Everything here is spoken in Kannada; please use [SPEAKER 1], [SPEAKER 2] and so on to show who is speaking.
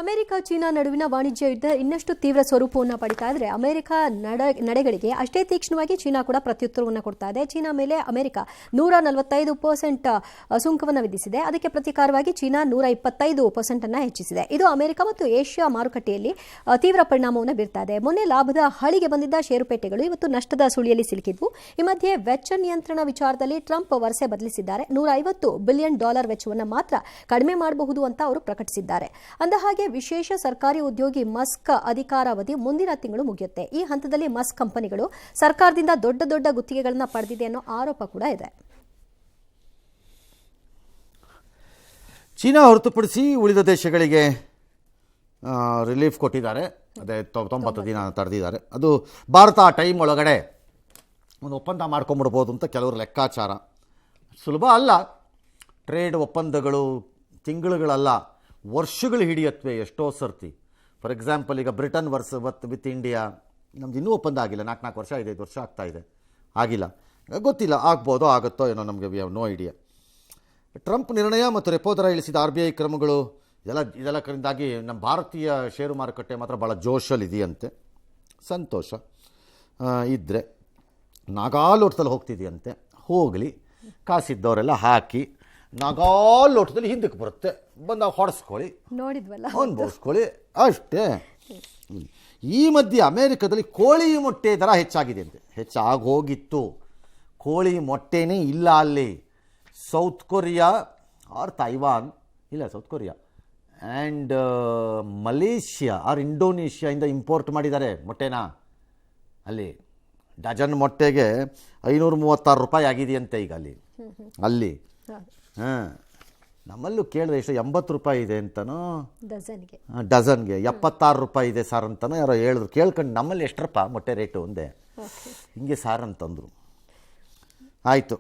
[SPEAKER 1] ಅಮೆರಿಕ ಚೀನಾ ನಡುವಿನ ವಾಣಿಜ್ಯ ಯುದ್ಧ ಇನ್ನಷ್ಟು ತೀವ್ರ ಸ್ವರೂಪವನ್ನು ಪಡಿತಾ ಇದ್ರೆ ಅಮೆರಿಕ ನಡೆಗಳಿಗೆ ಅಷ್ಟೇ ತೀಕ್ಷ್ಣವಾಗಿ ಚೀನಾ ಕೂಡ ಪ್ರತ್ಯುತ್ತರವನ್ನು ಕೊಡ್ತಾ ಇದೆ. ಚೀನಾ ಮೇಲೆ ಅಮೆರಿಕ 145% ಸುಂಕವನ್ನು ವಿಧಿಸಿದೆ. ಅದಕ್ಕೆ ಪ್ರತಿಕಾರವಾಗಿ ಚೀನಾ 125% ಅನ್ನು ಹೆಚ್ಚಿಸಿದೆ. ಇದು ಅಮೆರಿಕ ಮತ್ತು ಏಷ್ಯಾ ಮಾರುಕಟ್ಟೆಯಲ್ಲಿ ತೀವ್ರ ಪರಿಣಾಮವನ್ನು ಬೀರ್ತಾ ಇದೆ. ಮೊನ್ನೆ ಲಾಭದ ಹಳಿಗೆ ಬಂದಿದ್ದ ಷೇರುಪೇಟೆಗಳು ಇವತ್ತು ನಷ್ಟದ ಸುಳಿಯಲ್ಲಿ ಸಿಲುಕಿದ್ವು. ಈ ಮಧ್ಯೆ ವೆಚ್ಚ ನಿಯಂತ್ರಣ ವಿಚಾರದಲ್ಲಿ ಟ್ರಂಪ್ ವರಸೆ ಬದಲಿಸಿದ್ದಾರೆ. $150 ಬಿಲಿಯನ್ ವೆಚ್ಚವನ್ನು ಮಾತ್ರ ಕಡಿಮೆ ಮಾಡಬಹುದು ಅಂತ ಅವರು ಪ್ರಕಟಿಸಿದ್ದಾರೆ. ಅಂದಹಾಗೆ ವಿಶೇಷ ಸರ್ಕಾರಿ ಉದ್ಯೋಗಿ ಮಸ್ಕ್ ಅಧಿಕಾರಾವಧಿ ಮುಂದಿನ ತಿಂಗಳು ಮುಗಿಯುತ್ತೆ. ಈ ಹಂತದಲ್ಲಿ ಮಸ್ಕ್ ಕಂಪನಿಗಳು ಸರ್ಕಾರದಿಂದ ದೊಡ್ಡ ದೊಡ್ಡ ಗುತ್ತಿಗೆಗಳನ್ನು ಪಡೆದಿದೆ ಅನ್ನೋ ಆರೋಪ ಕೂಡ ಇದೆ.
[SPEAKER 2] ಚೀನಾ ಹೊರತುಪಡಿಸಿ ಉಳಿದ ದೇಶಗಳಿಗೆ ರಿಲೀಫ್ ಕೊಟ್ಟಿದ್ದಾರೆ. ಅದೇ 90 ದಿನ ತಡೆದಿದ್ದಾರೆ. ಅದು ಭಾರತ ಆ ಟೈಮ್ ಒಳಗಡೆ ಒಂದು ಒಪ್ಪಂದ ಮಾಡ್ಕೊಂಬಿಡ್ಬೋದು ಅಂತ ಕೆಲವರು ಲೆಕ್ಕಾಚಾರ. ಸುಲಭ ಅಲ್ಲ. ಟ್ರೇಡ್ ಒಪ್ಪಂದಗಳು ತಿಂಗಳುಗಳಲ್ಲ, ವರ್ಷಗಳು ಹಿಡಿಯತ್ವೆ ಎಷ್ಟೋ ಸರ್ತಿ. ಫಾರ್ ಎಕ್ಸಾಂಪಲ್, ಈಗ ಬ್ರಿಟನ್ ವಿತ್ ಇಂಡಿಯಾ ನಮ್ದು ಇನ್ನೂ ಒಪ್ಪಂದ ಆಗಿಲ್ಲ. 4 ವರ್ಷ 5 ವರ್ಷ ಆಗ್ತಾ ಇದೆ, ಆಗಿಲ್ಲ. ಗೊತ್ತಿಲ್ಲ, ಆಗ್ಬೋದೋ ಆಗುತ್ತೋ ಏನೋ, ನಮಗೆ we have no idea. Trump ನಿರ್ಣಯ ಮತ್ತು ರೆಪೋ ದರ ಇಳಿಸಿದ RBI ಕ್ರಮಗಳು ಇದೆಲ್ಲ ಕರಿಂದಾಗಿ ನಮ್ಮ ಭಾರತೀಯ ಷೇರು ಮಾರುಕಟ್ಟೆ ಮಾತ್ರ ಭಾಳ ಜೋಶಲ್ಲಿ ಇದೆಯಂತೆ. ಸಂತೋಷ ಇದ್ದರೆ ನಾಗಾಲೋಟದಲ್ಲಿ ಹೋಗ್ತಿದೆಯಂತೆ. ಹೋಗಲಿ, ಕಾಸಿದ್ದವರೆಲ್ಲ ಹಾಕಿ ನಾಗಾಲೋಟದಲ್ಲಿ ಹಿಂದಕ್ಕೆ ಬರುತ್ತೆ, ಬಂದಾಗ ಹೊಡೆಸ್ಕೊಳ್ಳಿ,
[SPEAKER 1] ನೋಡಿದ್ವಲ್ಲ,
[SPEAKER 2] ಅನುಭವಿಸ್ಕೊಳ್ಳಿ ಅಷ್ಟೇ. ಈ ಮಧ್ಯೆ ಅಮೇರಿಕದಲ್ಲಿ ಕೋಳಿ ಮೊಟ್ಟೆ ದರ ಹೆಚ್ಚಾಗಿದೆ ಅಂತೆ. ಹೆಚ್ಚಾಗಿ ಹೋಗಿತ್ತು. ಕೋಳಿ ಮೊಟ್ಟೆನೇ ಇಲ್ಲ ಅಲ್ಲಿ. ಸೌತ್ ಕೊರಿಯಾ ಆರ್ ತೈವಾನ್, ಇಲ್ಲ South Korea and Malaysia or ಇಂಡೋನೇಷ್ಯಾಯಿಂದ ಇಂಪೋರ್ಟ್ ಮಾಡಿದ್ದಾರೆ ಮೊಟ್ಟೆನ. ಅಲ್ಲಿ ಡಜನ್ ಮೊಟ್ಟೆಗೆ $536 ಆಗಿದೆಯಂತೆ ಈಗ ಅಲ್ಲಿ. ಹಾಂ, ನಮ್ಮಲ್ಲೂ ಕೇಳಿದ್ರೆ ಎಷ್ಟು $80 ಇದೆ ಅಂತನೋ, ಡಜನ್ಗೆ $76 ಇದೆ ಸಾರ್ ಅಂತನೋ ಯಾರೋ ಹೇಳಿದ್ರು. ಕೇಳ್ಕೊಂಡು ನಮ್ಮಲ್ಲಿ ಎಷ್ಟರಪ್ಪ ಮೊಟ್ಟೆ ರೇಟು ಒಂದೇ, ಹಿಂಗೆ ಸಾರ್ ಅಂತಂದರು. ಆಯಿತು.